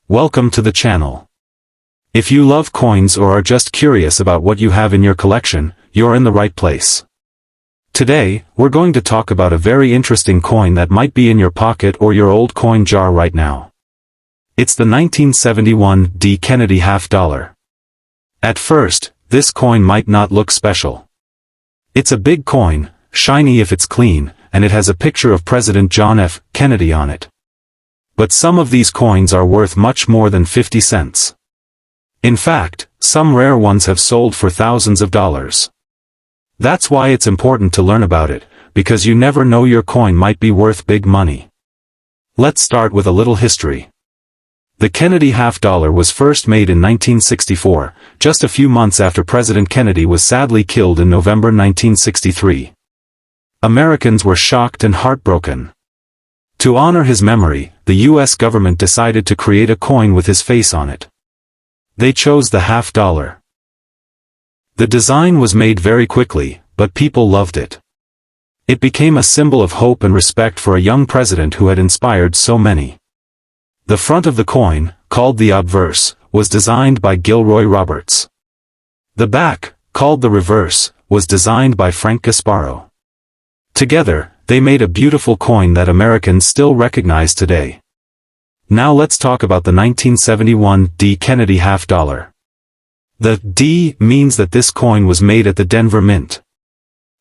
Welcome to the channel. If you love coins or are just curious about what you have in your collection, you're in the right place. Today, we're going to talk about a very interesting coin that might be in your pocket or your old coin jar right now. It's the 1971 D. Kennedy half-dollar. At first, this coin might not look special. It's a big coin, shiny if it's clean, and it has a picture of President John F. Kennedy on it. But some of these coins are worth much more than 50 cents. In fact, some rare ones have sold for thousands of dollars. That's why it's important to learn about it, because you never know your coin might be worth big money. Let's start with a little history. The Kennedy half-dollar was first made in 1964, just a few months after President Kennedy was sadly killed in November 1963. Americans were shocked and heartbroken. To honor his memory, the U.S. government decided to create a coin with his face on it. They chose the half-dollar. The design was made very quickly, but people loved it. It became a symbol of hope and respect for a young president who had inspired so many. The front of the coin, called the obverse, was designed by Gilroy Roberts. The back, called the reverse, was designed by Frank Gasparo. Together, they made a beautiful coin that Americans still recognize today. Now let's talk about the 1971 D. Kennedy half-dollar. The D means that this coin was made at the Denver Mint.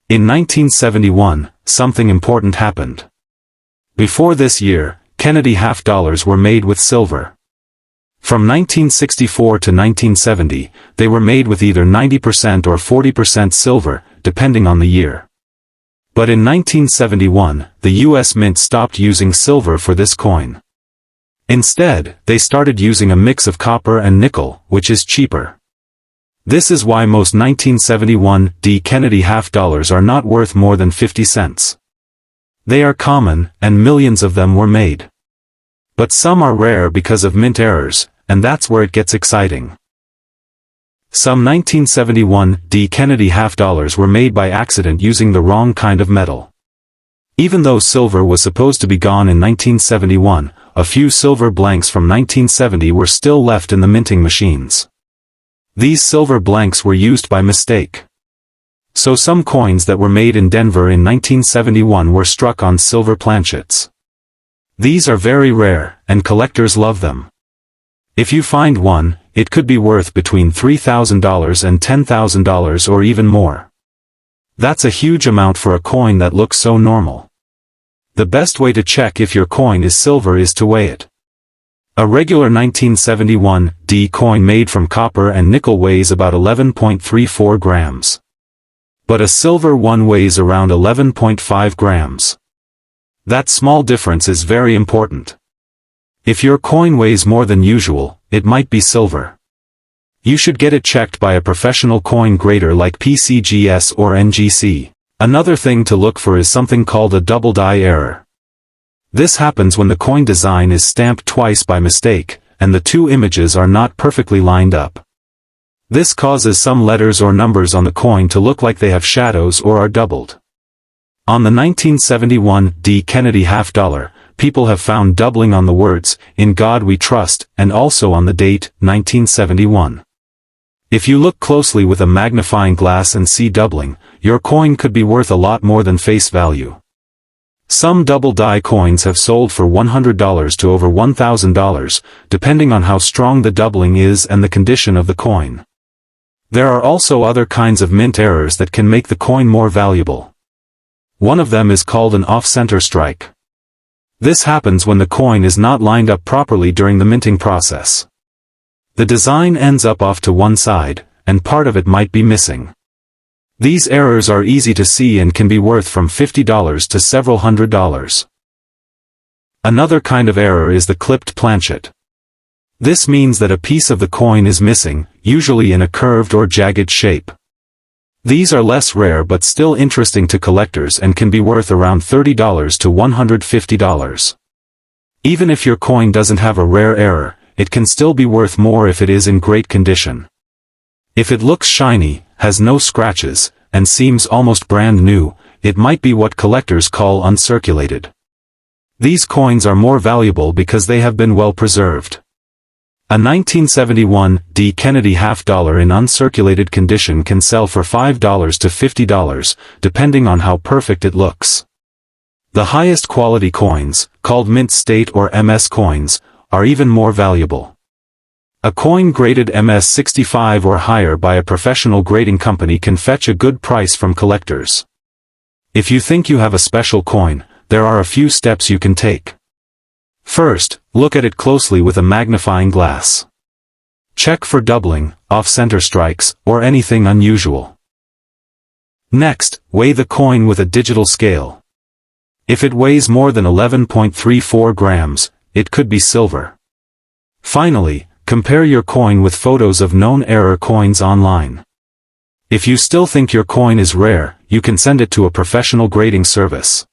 In 1971, something important happened. Before this year, Kennedy half-dollars were made with silver. From 1964 to 1970, they were made with either 90% or 40% silver, depending on the year. But in 1971, the U.S. Mint stopped using silver for this coin. Instead, they started using a mix of copper and nickel, which is cheaper. This is why most 1971 D. Kennedy half-dollars are not worth more than 50 cents. They are common, and millions of them were made. But some are rare because of mint errors, and that's where it gets exciting. Some 1971 D. Kennedy half-dollars were made by accident using the wrong kind of metal. Even though silver was supposed to be gone in 1971, a few silver blanks from 1970 were still left in the minting machines. These silver blanks were used by mistake. So some coins that were made in Denver in 1971 were struck on silver planchets. These are very rare, and collectors love them. If you find one, it could be worth between $3,000 and $10,000 or even more. That's a huge amount for a coin that looks so normal. The best way to check if your coin is silver is to weigh it. A regular 1971 D coin made from copper and nickel weighs about 11.34 grams. But a silver one weighs around 11.5 grams. That small difference is very important. If your coin weighs more than usual, it might be silver. You should get it checked by a professional coin grader like PCGS or NGC. Another thing to look for is something called a double die error. This happens when the coin design is stamped twice by mistake, and the two images are not perfectly lined up. This causes some letters or numbers on the coin to look like they have shadows or are doubled. On the 1971 D. Kennedy half-dollar, people have found doubling on the words, "In God We Trust," and also on the date, 1971. If you look closely with a magnifying glass and see doubling, your coin could be worth a lot more than face value. Some double-die coins have sold for $100 to over $1,000, depending on how strong the doubling is and the condition of the coin. There are also other kinds of mint errors that can make the coin more valuable. One of them is called an off-center strike. This happens when the coin is not lined up properly during the minting process. The design ends up off to one side, and part of it might be missing. These errors are easy to see and can be worth from $50 to several $100s. Another kind of error is the clipped planchet. This means that a piece of the coin is missing, usually in a curved or jagged shape. These are less rare but still interesting to collectors and can be worth around $30 to $150. Even if your coin doesn't have a rare error, it can still be worth more if it is in great condition. If it looks shiny, has no scratches, and seems almost brand new, it might be what collectors call uncirculated. These coins are more valuable because they have been well preserved. A 1971 D. Kennedy half-dollar in uncirculated condition can sell for $5 to $50, depending on how perfect it looks. The highest quality coins, called mint state or MS coins, are even more valuable. A coin graded MS-65 or higher by a professional grading company can fetch a good price from collectors. If you think you have a special coin, there are a few steps you can take. First, look at it closely with a magnifying glass. Check for doubling, off-center strikes, or anything unusual. Next, weigh the coin with a digital scale. If it weighs more than 11.34 grams, it could be silver. Finally, compare your coin with photos of known error coins online. If you still think your coin is rare, you can send it to a professional grading service.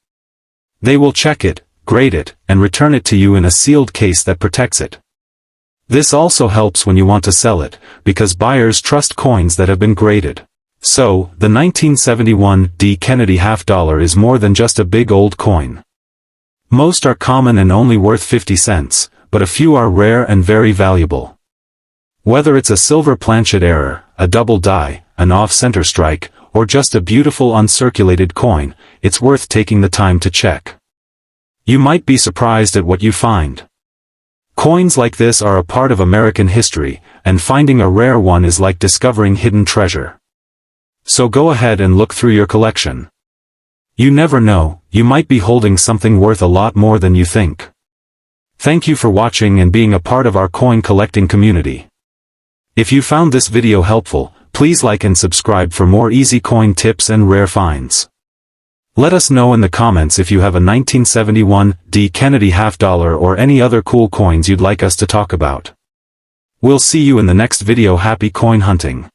They will check it, grade it, and return it to you in a sealed case that protects it. This also helps when you want to sell it, because buyers trust coins that have been graded. So, the 1971 D. Kennedy half-dollar is more than just a big old coin. Most are common and only worth 50 cents, but a few are rare and very valuable. Whether it's a silver planchet error, a double die, an off-center strike, or just a beautiful uncirculated coin, it's worth taking the time to check. You might be surprised at what you find. Coins like this are a part of American history, and finding a rare one is like discovering hidden treasure. So go ahead and look through your collection. You never know, you might be holding something worth a lot more than you think. Thank you for watching and being a part of our coin collecting community. If you found this video helpful, please like and subscribe for more easy coin tips and rare finds. Let us know in the comments if you have a 1971 D. Kennedy half-dollar or any other cool coins you'd like us to talk about. We'll see you in the next video. Happy coin hunting!